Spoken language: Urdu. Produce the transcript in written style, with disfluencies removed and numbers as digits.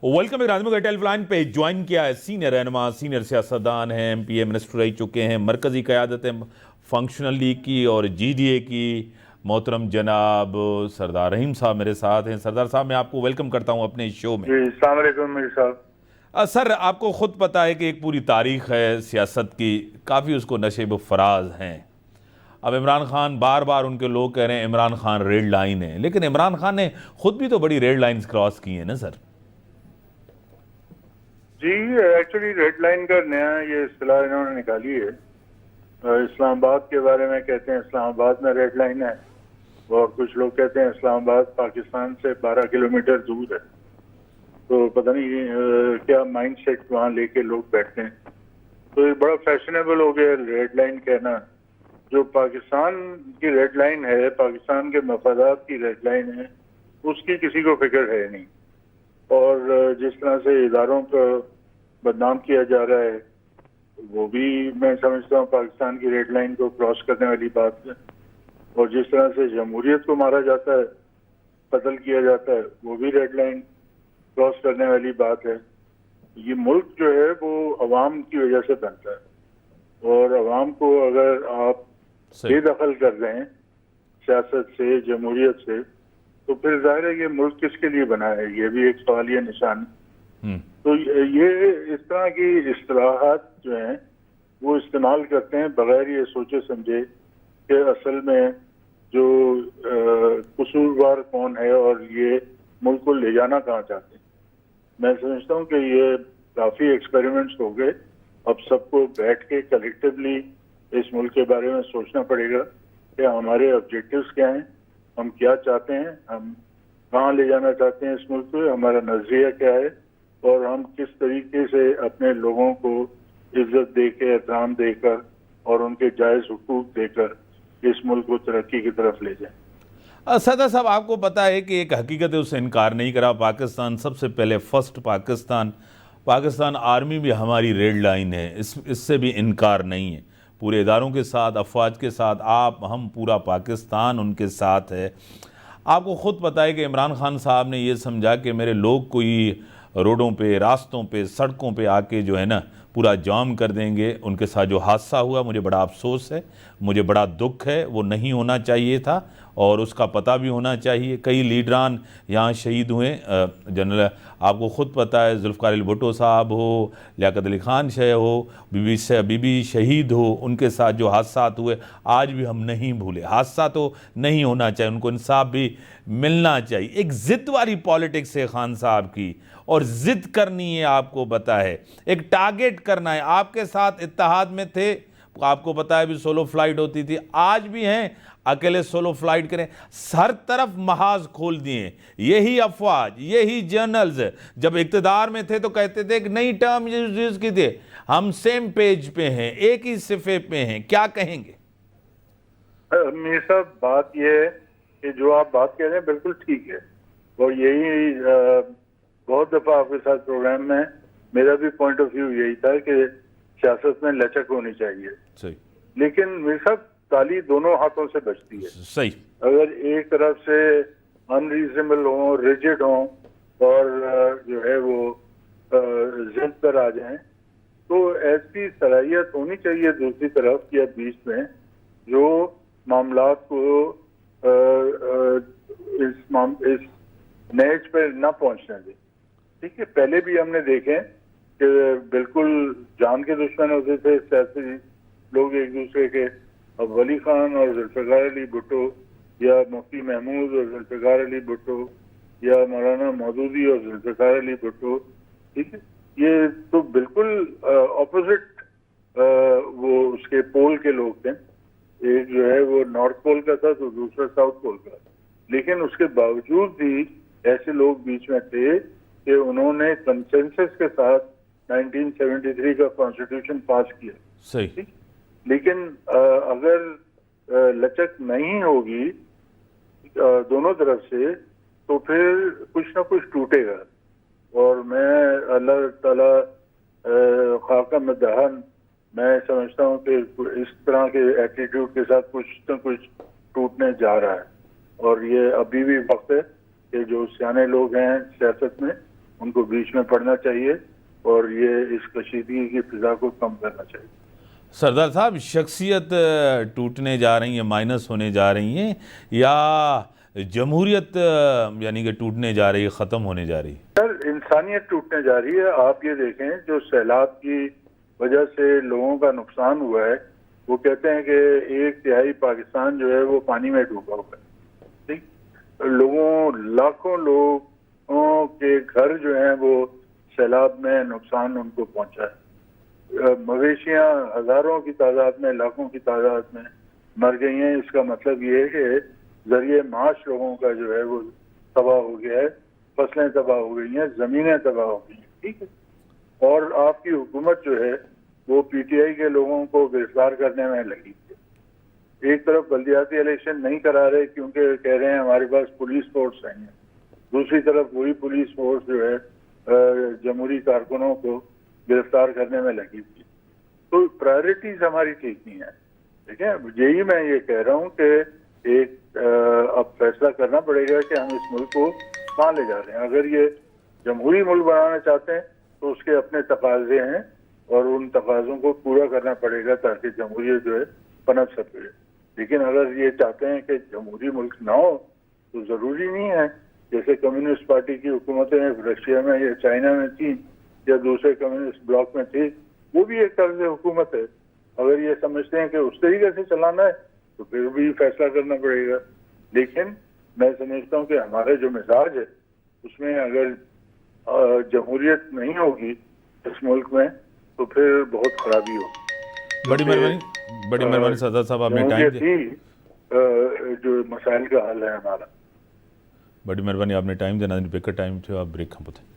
ویلکم اعظم کا ٹیلی لائن پہ جوائن کیا ہے سینئر رہنما سینئر سیاستدان ہیں ایم پی اے منسٹر رہ چکے ہیں مرکزی قیادت فنکشنل لیگ کی اور جی ڈی اے کی محترم جناب سردار رحیم صاحب میرے ساتھ ہیں. سردار صاحب میں آپ کو ویلکم کرتا ہوں اپنے شو میں. جی السلام علیکم میر صاحب. سر آپ کو خود پتہ ہے کہ ایک پوری تاریخ ہے سیاست کی, کافی اس کو نشیب و فراز ہیں. اب عمران خان بار بار ان کے لوگ کہہ رہے ہیں عمران خان ریڈ لائن ہے, لیکن عمران خان نے خود بھی تو بڑی ریڈ لائنز کراس کی ہیں نا سر. جی ایکچولی ریڈ لائن کا نیا یہ اصطلاح انہوں نے نکالی ہے. اسلام آباد کے بارے میں کہتے ہیں اسلام آباد میں ریڈ لائن ہے, اور کچھ لوگ کہتے ہیں اسلام آباد پاکستان سے 12 کلومیٹر دور ہے. تو پتہ نہیں کیا مائنڈ سیٹ وہاں لے کے لوگ بیٹھتے ہیں. تو یہ بڑا فیشنیبل ہو گیا ریڈ لائن کہنا. جو پاکستان کی ریڈ لائن ہے, پاکستان کے مفادات کی ریڈ لائن ہے, اس کی کسی کو فکر ہے نہیں. اور جس طرح سے اداروں کو بدنام کیا جا رہا ہے وہ بھی میں سمجھتا ہوں پاکستان کی ریڈ لائن کو کراس کرنے والی بات ہے. اور جس طرح سے جمہوریت کو مارا جاتا ہے, قتل کیا جاتا ہے, وہ بھی ریڈ لائن کراس کرنے والی بات ہے. یہ ملک جو ہے وہ عوام کی وجہ سے بنتا ہے, اور عوام کو اگر آپ بے دخل کر رہے ہیں سیاست سے, جمہوریت سے, تو پھر ظاہر ہے یہ ملک کس کے لیے بنا ہے, یہ بھی ایک سوالیہ نشان ہے. تو یہ اس طرح کی اصطلاحات جو ہیں وہ استعمال کرتے ہیں بغیر یہ سوچے سمجھے کہ اصل میں جو قصوروار کون ہے اور یہ ملک کو لے جانا کہاں چاہتے ہیں. میں سمجھتا ہوں کہ یہ کافی ایکسپیریمنٹس ہو گئے. اب سب کو بیٹھ کے کلیکٹیولی اس ملک کے بارے میں سوچنا پڑے گا کہ ہمارے آبجیکٹیوز کیا ہیں, ہم کیا چاہتے ہیں, ہم کہاں لے جانا چاہتے ہیں اس ملک کو, ہمارا نظریہ کیا ہے, اور ہم کس طریقے سے اپنے لوگوں کو عزت دے کے, احترام دے کر اور ان کے جائز حقوق دے کر اس ملک کو ترقی کی طرف لے جائیں. صدر صاحب آپ کو پتہ ہے کہ ایک حقیقت ہے, اس سے انکار نہیں کرا. پاکستان سب سے پہلے فرسٹ پاکستان آرمی بھی ہماری ریڈ لائن ہے, اس سے بھی انکار نہیں ہے. پورے اداروں کے ساتھ, افواج کے ساتھ, ہم پورا پاکستان ان کے ساتھ ہے. آپ کو خود پتہ ہے کہ عمران خان صاحب نے یہ سمجھا کہ میرے لوگ کوئی روڈوں پہ, راستوں پہ, سڑکوں پہ آ کے جو ہے نا پورا جام کر دیں گے. ان کے ساتھ جو حادثہ ہوا مجھے بڑا افسوس ہے, مجھے بڑا دکھ ہے, وہ نہیں ہونا چاہیے تھا اور اس کا پتہ بھی ہونا چاہیے. کئی لیڈران یہاں شہید ہوئے. جنرل آپ کو خود پتہ ہے ذوالفقار علی بھٹو صاحب ہو, لیاقت علی خان ہو, بی بی شہید ہو, ان کے ساتھ جو حادثات ہوئے آج بھی ہم نہیں بھولے. حادثہ تو نہیں ہونا چاہیے, ان کو انصاف بھی ملنا چاہیے. ایک ضد والی پالیٹکس ہے خان صاحب کی, اور ضد کرنی ہے, آپ کو پتہ ہے ایک ٹارگٹ کرنا ہے. آپ کے ساتھ اتحاد میں تھے, آپ کو پتہ ہے بھی سولو فلائٹ ہوتی تھی, آج بھی ہیں, اکیلے سولو فلائٹ کریں. ہر طرف محاذ کھول دیے. یہی افواج, یہی جرنلز جب اقتدار میں تھے تو کہتے تھے ایک نئی ٹرم یوز کی تھی, ہم سیم پیج پہ ہیں, ایک ہی صفحے پہ ہیں. کیا کہیں گے؟ میر صاحب بات یہ ہے کہ جو آپ بات کہہ رہے ہیں بالکل ٹھیک ہے, اور یہی بہت دفعہ آپ کے ساتھ پروگرام میں میرا بھی پوائنٹ آف ویو یہی تھا کہ سیاست میں لچک ہونی چاہیے. صحیح. لیکن میر صاحب تالی دونوں ہاتھوں سے بجتی ہے. صحیح. اگر ایک طرف سے انریزنبل ہوں, ریجڈ ہوں, اور جو ہے وہ ضد پر آ جائیں, تو ایسی صلاحیت ہونی چاہیے دوسری طرف یا بیچ میں جو معاملات کو اس نیچ پہ نہ پہنچنے دے. ٹھیک ہے, پہلے بھی ہم نے دیکھے کہ بالکل جان کے دشمن ہوتے تھے سیاسی لوگ ایک دوسرے کے. اب ولی خان اور ذوالفقار علی بھٹو, یا مفتی محمود اور ذوالفقار علی بھٹو, یا مولانا مودودی اور ذوالفقار علی بھٹو, ٹھیک ہے, یہ تو بالکل اپوزٹ وہ اس کے پول کے لوگ تھے. ایک جو ہے وہ نارتھ پول کا تھا تو دوسرا ساؤتھ پول کا. لیکن اس کے باوجود بھی ایسے لوگ بیچ میں تھے کہ انہوں نے کنسنسس کے ساتھ 1973 کا کانسٹیٹیوشن پاس کیا. صحیح. لیکن اگر لچک نہیں ہوگی دونوں طرف سے تو پھر کچھ نہ کچھ ٹوٹے گا. اور میں اللہ تعالی خاکہ مدہن میں سمجھتا ہوں کہ اس طرح کے ایٹیٹیوڈ کے ساتھ کچھ نہ کچھ ٹوٹنے جا رہا ہے. اور یہ ابھی بھی وقت ہے کہ جو سیانے لوگ ہیں سیاست میں ان کو بیچ میں پڑھنا چاہیے اور یہ اس کشیدگی کی فضا کو کم کرنا چاہیے. سردار صاحب شخصیت ٹوٹنے جا رہی ہیں، مائنس ہونے جا رہی ہیں، یا جمہوریت یعنی کہ ٹوٹنے جا رہی ہے، ختم ہونے جا رہی ہے؟ سر انسانیت ٹوٹنے جا رہی ہے. آپ یہ دیکھیں جو سیلاب کی وجہ سے لوگوں کا نقصان ہوا ہے، وہ کہتے ہیں کہ 1/3 پاکستان جو ہے وہ پانی میں ڈوبا ہوا ہے. ٹھیک، لاکھوں لوگوں کے گھر جو ہیں وہ سیلاب میں نقصان ان کو پہنچا ہے. مویشیاں ہزاروں کی تعداد میں، لاکھوں کی تعداد میں مر گئی ہیں. اس کا مطلب یہ ہے کہ ذریعہ معاش لوگوں کا جو ہے وہ تباہ ہو گیا ہے، فصلیں تباہ ہو گئی ہیں، زمینیں تباہ ہو گئی ہیں. ٹھیک ہے، اور آپ کی حکومت جو ہے وہ پی ٹی آئی کے لوگوں کو گرفتار کرنے میں لگی ہے. ایک طرف بلدیاتی الیکشن نہیں کرا رہے کیونکہ کہہ رہے ہیں ہمارے پاس پولیس فورس نہیں ہے، دوسری طرف وہی پولیس فورس جو ہے جمہوری کارکنوں کو گرفتار کرنے میں لگی تھی. تو پرائرٹیز ہماری ٹھیک نہیں ہے. ٹھیک ہے، یہی میں یہ کہہ رہا ہوں کہ ایک اب فیصلہ کرنا پڑے گا کہ ہم اس ملک کو کہاں لے جا رہے ہیں. اگر یہ جمہوری ملک بنانا چاہتے ہیں تو اس کے اپنے تقاضے ہیں اور ان تقاضوں کو پورا کرنا پڑے گا تاکہ جمہوریت جو ہے پنپ سکے. لیکن اگر یہ چاہتے ہیں کہ جمہوری ملک نہ ہو تو ضروری نہیں ہے. جیسے کمیونسٹ پارٹی کی حکومتیں رشیا میں یا چائنا میں تھیں یا دوسرے کمیونسٹ بلاک میں تھی، وہ بھی ایک طرز حکومت ہے. اگر یہ سمجھتے ہیں کہ اس طریقے سے چلانا ہے تو پھر بھی فیصلہ کرنا پڑے گا. لیکن میں سمجھتا ہوں کہ ہمارا جو مزاج ہے اس میں اگر جمہوریت نہیں ہوگی اس ملک میں تو پھر بہت خرابی ہوگی. بڑی مہربانی سردار صاحب، آپ نے ٹائم دیا، جو مسائل کا حل ہے ہمارا. بڑی مہربانی آپ نے ٹائم دینا، پک ٹائم تھے آپ بریک ہم بتائیں.